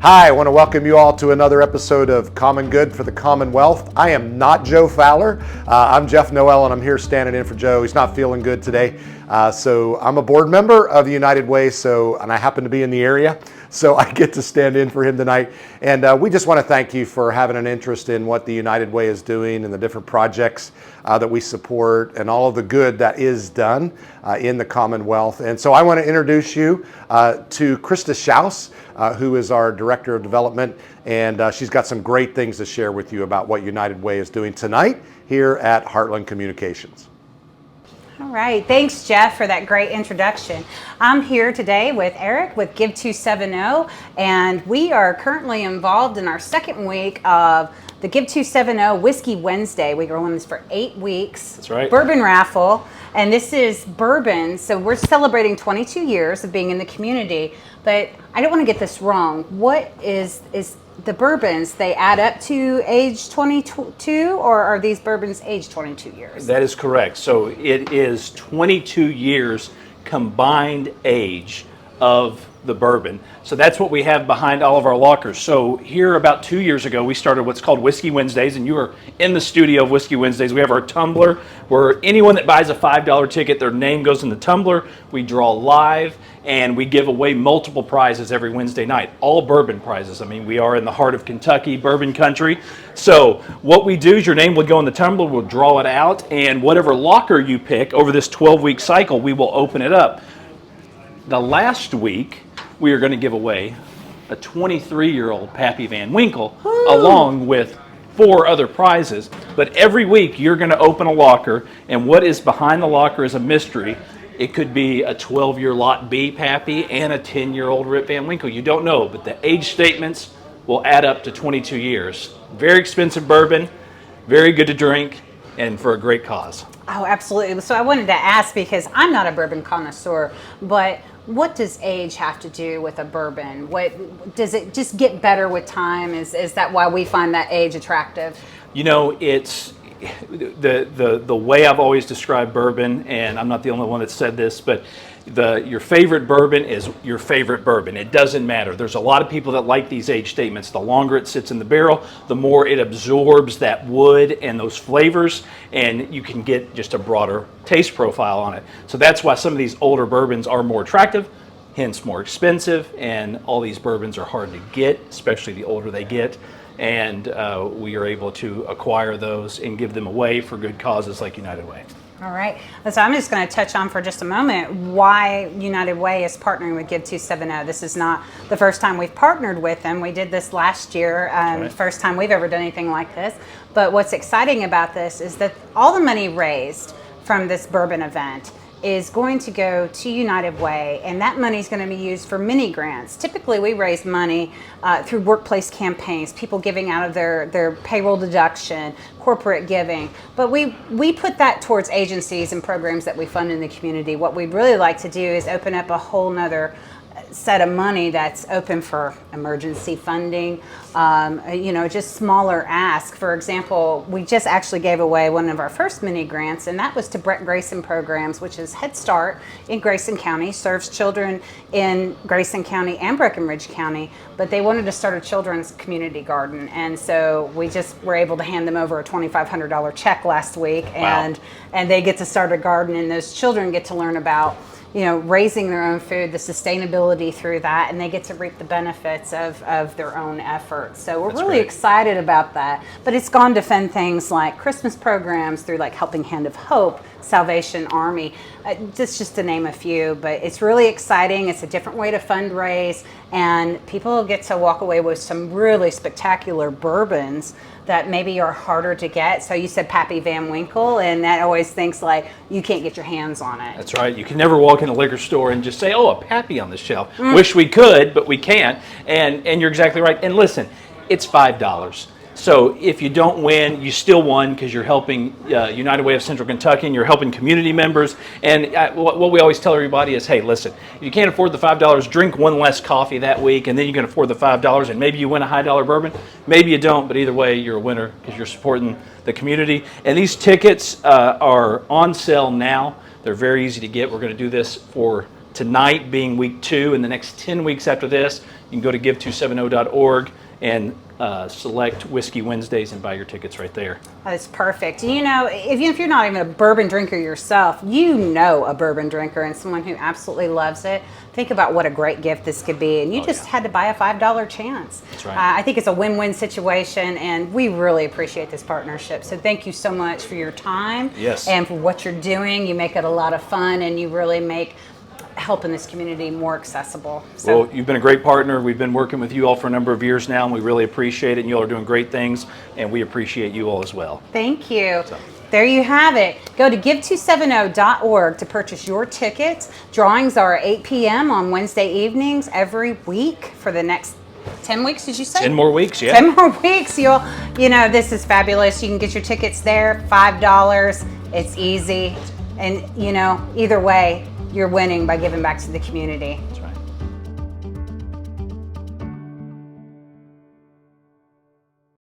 Hi, I want to welcome you all to another episode of Common Good for the Commonwealth. I am not Joe Fowler. I'm Jeff Noel, and I'm here standing in for Joe. He's not feeling good today. So I'm a board member of the United Way, and I happen to be in the area, so I get to stand in for him tonight. And we just want to thank you for having an interest in what the United Way is doing and the different projects that we support and all of the good that is done in the Commonwealth. And so I want to introduce you to Krista Schaus, who is our Director of Development, and she's got some great things to share with you about what United Way is doing tonight here at Heartland Communications. All right, thanks Jeff for that great introduction. I'm here today with Eric with Give270, and we are currently involved in our second week of the Give270 Whiskey Wednesday. We're running this for 8 weeks. That's right. Bourbon Raffle, and this is bourbon, so we're celebrating 22 years of being in the community, but I don't want to get this wrong. What is the bourbons, they add up to age 22, or are these bourbons age 22 years? That is correct. So it is 22 years combined age of the bourbon. So that's what we have behind all of our lockers. So here about 2 years ago, we started what's called Whiskey Wednesdays, and you are in the studio of Whiskey Wednesdays. We have our tumbler where anyone that buys a $5 ticket, their name goes in the tumbler. We draw live, and we give away multiple prizes every Wednesday night, all bourbon prizes. I mean, we are in the heart of Kentucky, bourbon country. So what we do is your name will go in the tumbler, we'll draw it out, and whatever locker you pick over this 12-week cycle, we will open it up. The last week, we are going to give away a 23-year-old Pappy Van Winkle, along with 4 other prizes. But every week, you're going to open a locker, and what is behind the locker is a mystery. It could be a 12-year Lot B Pappy and a 10-year-old Rip Van Winkle. You don't know, but the age statements will add up to 22 years. Very expensive bourbon, very good to drink, and for a great cause. Oh, absolutely. So I wanted to ask, because I'm not a bourbon connoisseur, but what does age have to do with a bourbon? What does it just get better with time? Is that why we find that age attractive? You know, it's the way I've always described bourbon, and I'm not the only one that said this, but your favorite bourbon is your favorite bourbon. It doesn't matter. There's a lot of people that like these age statements. The longer it sits in the barrel, the more it absorbs that wood and those flavors, and you can get just a broader taste profile on it. So that's why some of these older bourbons are more attractive, hence more expensive, and all these bourbons are hard to get, especially the older they get. And we are able to acquire those and give them away for good causes like United Way. All right. So I'm just going to touch on for just a moment why United Way is partnering with Give270. This is not the first time we've partnered with them. We did this last year, Right. First time we've ever done anything like this. But what's exciting about this is that all the money raised from this bourbon event is going to go to United Way, and that money is going to be used for mini grants. Typically, we raise money through workplace campaigns, people giving out of their payroll deduction, corporate giving, but we put that towards agencies and programs that we fund in the community. What we'd really like to do is open up a whole nother set of money that's open for emergency funding, just smaller ask. For example, we just actually gave away one of our first mini grants, and that was to Brett Grayson Programs, which is Head Start in Grayson County, serves children in Grayson County and Breckenridge County, but they wanted to start a children's community garden, and so we just were able to hand them over a $2,500 check last week. Wow. And they get to start a garden, and those children get to learn about raising their own food, the sustainability through that, and they get to reap the benefits of their own efforts. So we're really excited about that. But it's gone to fund things like Christmas programs through like Helping Hand of Hope, Salvation Army, just to name a few. But it's really exciting. It's a different way to fundraise, and people get to walk away with some really spectacular bourbons that maybe are harder to get. So you said Pappy Van Winkle, and that always thinks like you can't get your hands on it. That's right. You can never walk in a liquor store and just say, oh, a Pappy on the shelf. Wish we could, but we can't. And you're exactly right. And listen, it's $5. So if you don't win, you still won because you're helping United Way of Central Kentucky, and you're helping community members. And what we always tell everybody is, hey, listen, if you can't afford the $5, drink one less coffee that week, and then you can afford the $5, and maybe you win a high dollar bourbon. Maybe you don't, but either way, you're a winner because you're supporting the community. And these tickets are on sale now. They're very easy to get. We're going to do this for tonight being week 2, and the next 10 weeks after this, you can go to give270.org and select Whiskey Wednesdays and buy your tickets right there. That's perfect. You know, even if you're not even a bourbon drinker yourself, you know a bourbon drinker and someone who absolutely loves it. Think about what a great gift this could be. And you just had to buy a $5 chance. That's right. I think it's a win-win situation, and we really appreciate this partnership. So thank you so much for your time. Yes. And for what you're doing. You make it a lot of fun, and you really make helping this community more accessible. So, Well, you've been a great partner. We've been working with you all for a number of years now, and we really appreciate it. And you all are doing great things, and we appreciate you all as well. thank you. There you have it. Go to give270.org to purchase your tickets. Drawings are at 8 p.m. on Wednesday evenings every week for the next 10 weeks, did you say? 10 more weeks, yeah. 10 more weeks. You know, this is fabulous. You can get your tickets there, $5. It's easy. And, you know, either way, you're winning by giving back to the community. That's right.